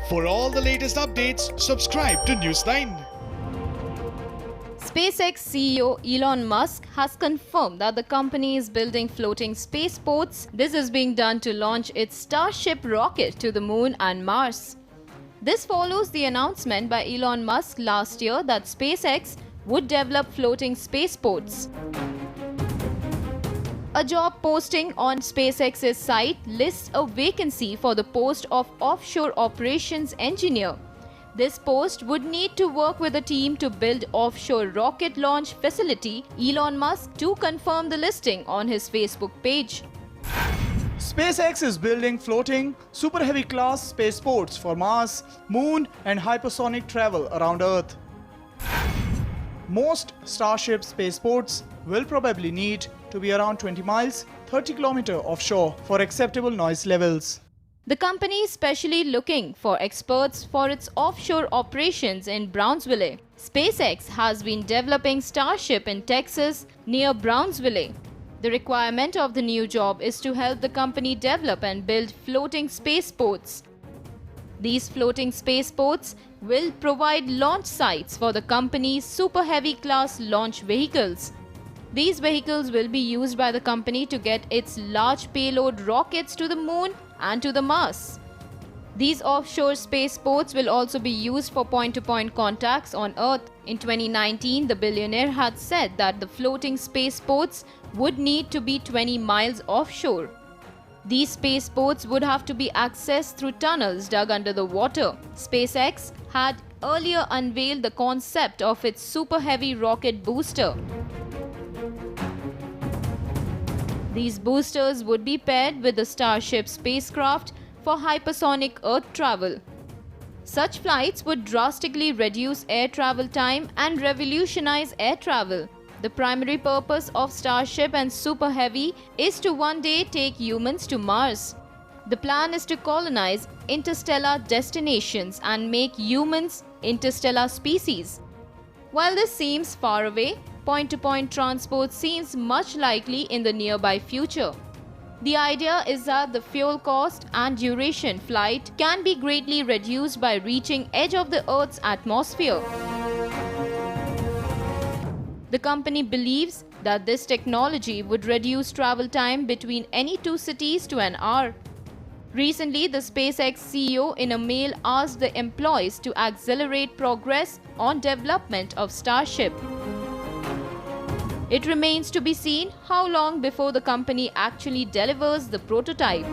For all the latest updates, subscribe to Newsline. SpaceX CEO Elon Musk has confirmed that the company is building floating spaceports. This is being done to launch its Starship rocket to the moon and Mars. This follows the announcement by Elon Musk last year that SpaceX would develop floating spaceports. A job posting on SpaceX's site lists a vacancy for the post of offshore operations engineer. This post would need to work with a team to build offshore rocket launch facility. Elon Musk to confirm the listing on his Facebook page. SpaceX is building floating, super heavy class spaceports for Mars, Moon and hypersonic travel around Earth. Most Starship spaceports will probably need to be around 20 miles, 30 km offshore for acceptable noise levels. The company is specially looking for experts for its offshore operations in Brownsville. SpaceX has been developing Starship in Texas near Brownsville. The requirement of the new job is to help the company develop and build floating spaceports. These floating spaceports will provide launch sites for the company's super heavy class launch vehicles. These vehicles will be used by the company to get its large payload rockets to the moon and to the Mars. These offshore spaceports will also be used for point-to-point contacts on Earth. In 2019, the billionaire had said that the floating spaceports would need to be 20 miles offshore. These spaceports would have to be accessed through tunnels dug under the water. SpaceX had earlier unveiled the concept of its super heavy rocket booster. These boosters would be paired with the Starship spacecraft for hypersonic Earth travel. Such flights would drastically reduce air travel time and revolutionize air travel. The primary purpose of Starship and Super Heavy is to one day take humans to Mars. The plan is to colonize interstellar destinations and make humans interstellar species. While this seems far away, point-to-point transport seems much likely in the nearby future. The idea is that the fuel cost and duration flight can be greatly reduced by reaching edge of the Earth's atmosphere. The company believes that this technology would reduce travel time between any two cities to an hour. Recently, the SpaceX CEO in a mail asked the employees to accelerate progress on development of Starship. It remains to be seen how long before the company actually delivers the prototype.